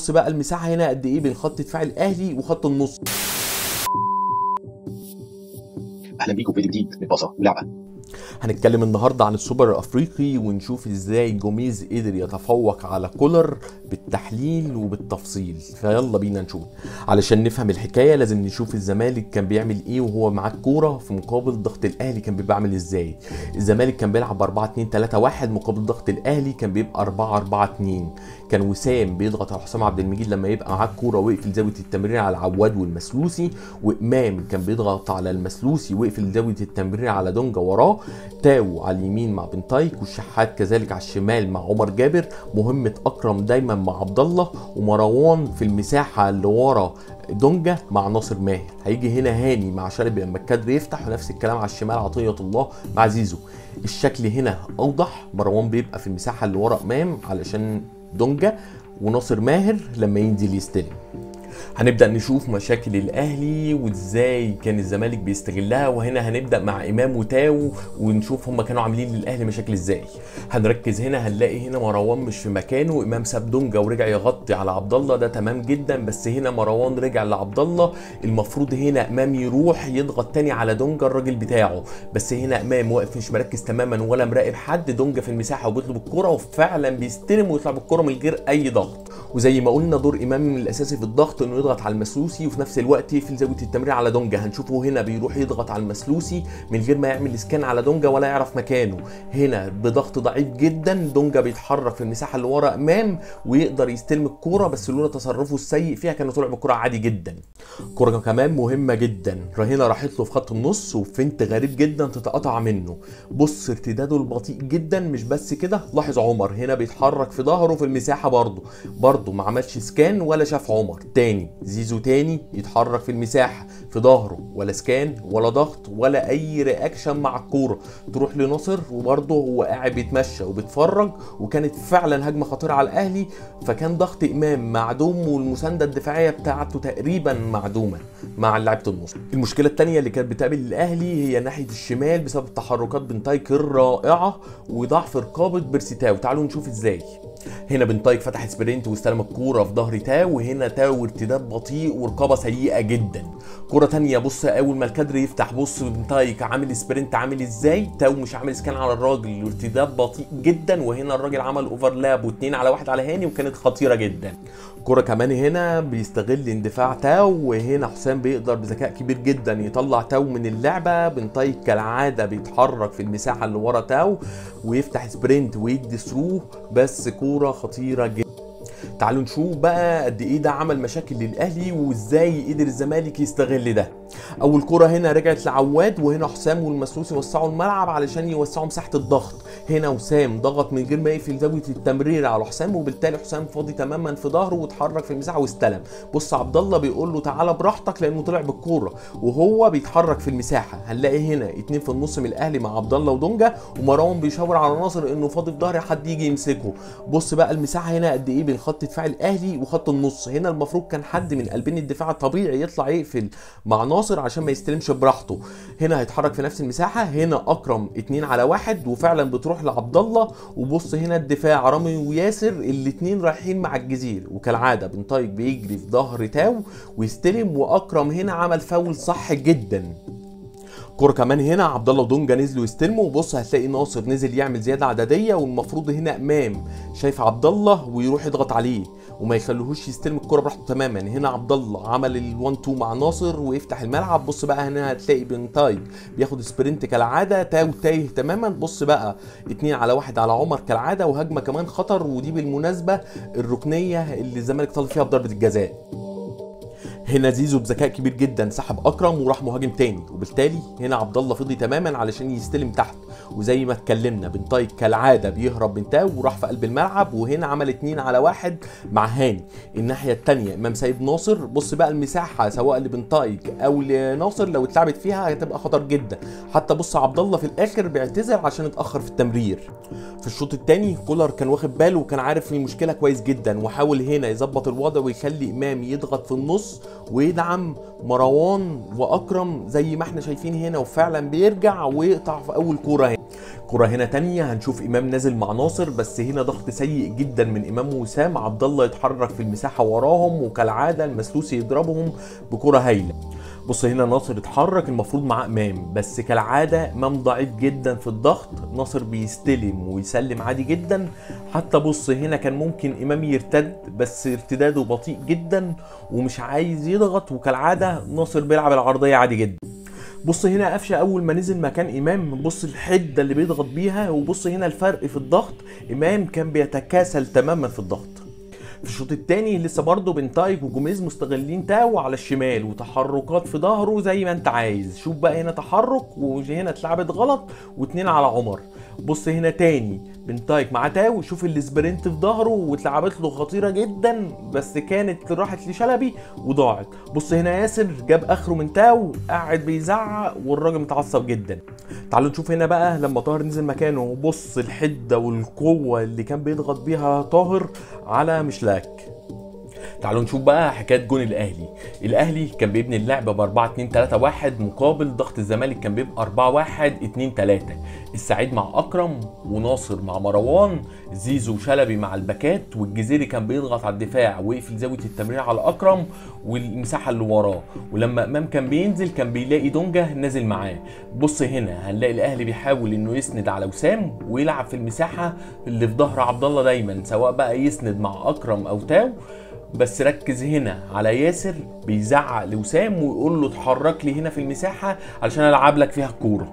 بص بقى المساحه هنا قد ايه بين خط دفاع الاهلي وخط النص. اهلا بيكم في فيديو جديد من باصه ولعبه. هنتكلم النهارده عن السوبر الافريقي ونشوف ازاي جوميز قدر يتفوق على كولر بالتحليل وبالتفصيل. فيلا بينا نشوف. علشان نفهم الحكايه لازم نشوف الزمالك كان بيعمل ايه وهو معاه الكوره في مقابل ضغط الاهلي كان بيبقى عامل ازاي. الزمالك كان بيلعب 4-2-3-1 مقابل ضغط الاهلي كان بيبقى 4-4-2. كان وسام بيضغط على حسام عبد المجيد لما يبقى معاه الكوره ويقفل زاويه التمرير على العواد والمسلوسي، وامام كان بيضغط على المسلوسي ويقفل زاويه التمرير على دونجا وراه، تاو على اليمين مع بن طايك، والشحات كذلك على الشمال مع عمر جابر. مهمه اكرم دايما مع عبد الله، ومروان في المساحه اللي ورا دونجا مع ناصر ماهر. هيجي هنا هاني مع شلبي لما الكادر يفتح، ونفس الكلام على الشمال عطيه الله مع زيزو. الشكل هنا اوضح، مروان بيبقى في المساحه اللي ورا امام علشان دونجا، وناصر ماهر لما ينزل يستلم. هنبدأ نشوف مشاكل الأهلي وإزاي كان الزمالك بيستغلها، وهنا هنبدأ مع إمام وتاو ونشوف هما كانوا عاملين للأهلي مشاكل إزاي. هنركز هنا هنلاقي هنا مروان مش في مكانه، إمام ساب دونجا ورجع يغطي على عبد الله، ده تمام جدا، بس هنا مروان رجع لعبد الله. المفروض هنا إمام يروح يضغط تاني على دونجا الراجل بتاعه، بس هنا إمام واقف مش مركز تماما ولا مراقب حد. دونجا في المساحة وبيطلب الكرة وفعلا بيستلم ويطلع بالكرة من غير أي ضغط. وزي ما قلنا دور إمام الأساسي في الضغط إنه يضغط على المسلوسي وفي نفس الوقت يقفل زاويه التمرير على دونجا. هنشوفه هنا بيروح يضغط على المسلوسي من غير ما يعمل اسكان على دونجا ولا يعرف مكانه. هنا بضغط ضعيف جدا دونجا بيتحرك في المساحه اللي ورا امام ويقدر يستلم الكوره، بس لولا تصرفه السيء فيها كان طلع بالكوره عادي جدا. كوره كمان مهمه جدا، هنا راحت له في خط النص وفنت غريب جدا تتقطع منه. بص ارتداده البطيء جدا، مش بس كده، لاحظ عمر هنا بيتحرك في ظهره في المساحه برضه ما عملش سكان ولا شاف عمر. تاني زيزو تاني يتحرك في المساحه في ظهره، ولا سكان ولا ضغط ولا اي رياكشن مع الكوره. تروح لناصر وبرضه هو قاعد بيتمشى وبيتفرج، وكانت فعلا هجمه خطيره على الاهلي. فكان ضغط امام معدوم والمسانده الدفاعيه بتاعته تقريبا معدومه مع لعيبه النص. المشكله الثانيه اللي كانت بتقابل الاهلي هي ناحيه الشمال بسبب تحركات بن طايك الرائعه وضعف رقابه بيرسيتاو. تعالوا نشوف ازاي. هنا بن طايك فتح سبرنت واستلم الكوره في ظهر تاو، وهنا تاو ارتداد بطيء ورقابه سيئه جدا. كوره ثانيه بص اول ما الكادر يفتح، بص بن طايك عامل سبرنت عامل ازاي، تاو مش عامل سكان على الراجل وارتداد بطيء جدا، وهنا الراجل عمل اوفرلاب واثنين على واحد على هاني وكانت خطيره جدا. كوره كمان هنا بيستغل اندفاع تاو، وهنا حسام بيقدر بذكاء كبير جدا يطلع تاو من اللعبه. بن طايك كالعاده بيتحرك في المساحه اللي ورا تاو ويفتح سبرنت ويدي ثرو، بس كوره خطيره جدا. تعالوا نشوف بقى قد ايه ده عمل مشاكل للاهلي وازاي قدر الزمالك يستغل ده. اول كرة هنا رجعت لعواد، وهنا حسام والمسلوسي وسعوا الملعب علشان يوسعوا مساحه الضغط. هنا وسام ضغط من غير ما يقفل زاويه التمرير على حسام، وبالتالي حسام فاضي تماما في ظهره واتحرك في المساحه واستلم. بص عبد الله بيقول له تعالى براحتك لانه طلع بالكوره وهو بيتحرك في المساحه. هنلاقي هنا اتنين في النص من الاهلي مع عبد الله ودونجا، ومروان بيشاور على ناصر انه فاضي في ظهر حد يجي يمسكه. بص بقى المساحه هنا قد ايه بين خط دفاع الاهلي وخط النص. هنا المفروض كان حد من قلبين الدفاع الطبيعي يطلع يقفل مع ناصر عشان ما يستلمش براحته. هنا هيتحرك في نفس المساحه، هنا اكرم 2 على 1 وفعلا بتروح لعبد الله. وبص هنا الدفاع رامي وياسر الاثنين رايحين مع الجزير، وكالعاده بن طايك بيجري في ظهر تاو ويستلم، واكرم هنا عمل فاول صح جدا. كوره كمان هنا عبد الله ودونجا نزلوا يستلموا، وبص هتلاقي ناصر نزل يعمل زياده عدديه، والمفروض هنا امام شايف عبد الله ويروح يضغط عليه وما يخليهوش يستلم الكوره براحته تماما. هنا عبد الله عمل ال1 2 مع ناصر ويفتح الملعب. بص بقى هنا هتلاقي بن طايك بياخد سبرنت كالعاده، تاو تايه تماما. بص بقى 2 على 1 على عمر كالعاده، وهجمه كمان خطر، ودي بالمناسبه الركنيه اللي الزمالك طال فيها بضربه الجزاء. هنا زيزو بذكاء كبير جدا سحب اكرم وراح مهاجم تاني، وبالتالي هنا عبد الله فضي تماما علشان يستلم تحت. وزي ما اتكلمنا بن طايك كالعاده بيهرب من تاو وراح في قلب الملعب، وهنا عمل 2 على 1 مع هاني. الناحيه الثانيه امام سيد ناصر. بص بقى المساحه سواء لبن طايك او لناصر لو اتلعبت فيها هتبقى خطر جدا. حتى بص عبد الله في الاخر بيعتذر عشان اتاخر في التمرير. في الشوط الثاني كولر كان واخد باله وكان عارف المشكله كويس جدا، وحاول هنا يظبط الوضع ويخلي امام يضغط في النص ويدعم مروان واكرم زي ما احنا شايفين هنا، وفعلا بيرجع ويقطع في اول كوره كرة هنا تانية هنشوف امام نازل مع ناصر، بس هنا ضغط سيء جدا من امام وسام. عبد الله يتحرك في المساحة وراهم، وكالعادة المسلوسي يضربهم بكرة هايلة. بص هنا ناصر اتحرك، المفروض مع امام، بس كالعاده امام ضعيف جدا في الضغط. ناصر بيستلم ويسلم عادي جدا. حتى بص هنا كان ممكن امام يرتد، بس ارتداده بطيء جدا ومش عايز يضغط، وكالعاده ناصر بيلعب العرضيه عادي جدا. بص هنا قفشه اول ما نزل مكان امام، بص الحده اللي بيضغط بيها، وبص هنا الفرق في الضغط. امام كان بيتكاسل تماما في الضغط. في الشوط الثاني لسه برضه بنتايج وجوميز مستغلين تاو على الشمال، وتحركات في ظهره زي ما انت عايز. شوف بقى هنا تحرك، وهنا اتلعبت غلط، واتنين على عمر. بص هنا تاني بنتايج مع تاو، شوف السبرنت في ظهره واتلعبت له خطيره جدا، بس كانت راحت لشلبي وضاعت. بص هنا ياسر جاب اخره من تاو، قاعد بيزعق والراجل متعصب جدا. تعالوا نشوف هنا بقى لما طاهر نزل مكانه، بص الحده والقوه اللي كان بيضغط بيها طاهر على مشلاك. تعالوا نشوف بقى حكايه جون الاهلي كان بيبني اللعبه ب 4-2-3-1، مقابل ضغط الزمالك كان بيبقى 4-1-2-3. السعيد مع اكرم، وناصر مع مروان، زيزو وشلبي مع الباكات، والجزيري كان بيضغط على الدفاع ويقفل زاويه التمرير على اكرم والمساحه اللي وراه. ولما امام كان بينزل كان بيلاقي دونجا نازل معاه. بص هنا هنلاقي الاهلي بيحاول انه يسند على وسام ويلعب في المساحه اللي في ظهر عبد الله دايما، سواء بقى يسند مع اكرم او تاو. بس ركز هنا على ياسر بيزعق لوسام ويقول له اتحرك لي هنا في المساحه علشان العب لك فيها الكوره.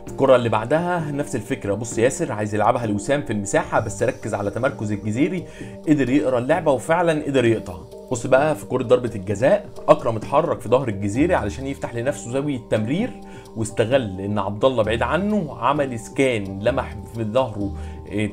الكرة اللي بعدها نفس الفكرة، بص ياسر عايز يلعبها لوسام في المساحة، بس ركز على تمركز الجزيري، قدر يقرا اللعبة وفعلا قدر يقطع. بص بقى في كرة ضربة الجزاء، أكرم اتحرك في ظهر الجزيري علشان يفتح لنفسه زاوية تمرير، واستغل إن عبد الله بعيد عنه، عمل سكان لمح في ظهره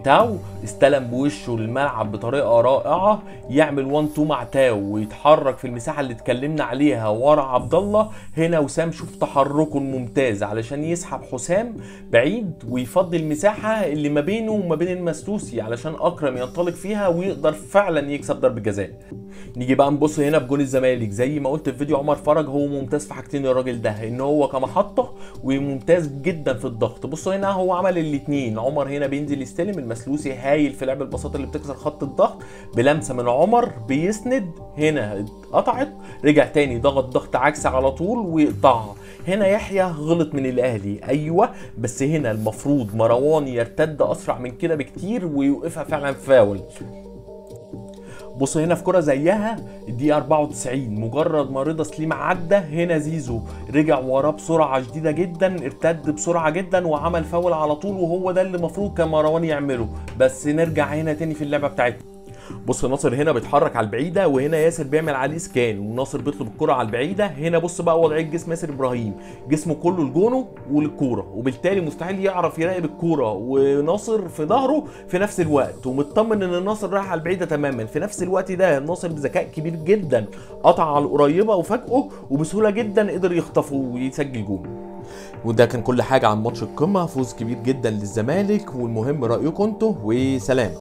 تاو، استلم بوشه الملعب بطريقة رائعة، يعمل 1-2 مع تاو ويتحرك في المساحة اللي اتكلمنا عليها ورا عبد الله. هنا وسام شوف تحركه الممتاز علشان يسحب حسام بعيد ويفضي المساحة اللي ما بينه وما بين المسلوسي علشان أكرم ينطلق فيها ويقدر فعلا يكسب ضربة جزاء. نيجي بقى نبص هنا بجون الزمالك، زي ما قلت في فيديو عمر فرج، هو ممتاز في حاجتين الراجل ده، ان هو كمحطة وممتاز جدا في الضغط. بصوا هنا هو عمل الاثنين. عمر هنا بينزل يستلم، المسلوسي هايل في لعب البساط اللي بتكسر خط الضغط، بلمسه من عمر بيسند، هنا اتقطعت، رجع تاني ضغط عكسي على طول ويقطعها. هنا يحيى غلط من الاهلي، ايوه، بس هنا المفروض مروان يرتد اسرع من كده بكتير ويوقفها فعلا فاول. بص هنا في كرة زيها الدقيقة 94، مجرد ما رضا سليم عدى، هنا زيزو رجع وراه بسرعة شديدة جدا، ارتد بسرعة جدا وعمل فاول على طول، وهو ده اللي المفروض كان مروان يعمله. بس نرجع هنا تاني في اللعبة بتاعتنا. بص ناصر هنا بيتحرك على البعيده، وهنا ياسر بيعمل عليه سكان، وناصر بيطلب الكره على البعيده. هنا بص بقى وضعيه جسم ياسر ابراهيم، جسمه كله لجونه وللكوره، وبالتالي مستحيل يعرف يراقب الكوره وناصر في ظهره في نفس الوقت، ومطمن ان ناصر رايح على البعيده تماما. في نفس الوقت ده ناصر بذكاء كبير جدا قطع على القريبه وفاجئه، وبسهوله جدا قدر يخطفه ويسجل جول. وده كان كل حاجه عن ماتش القمه، فوز كبير جدا للزمالك، والمهم رايكم انتوا، وسلام.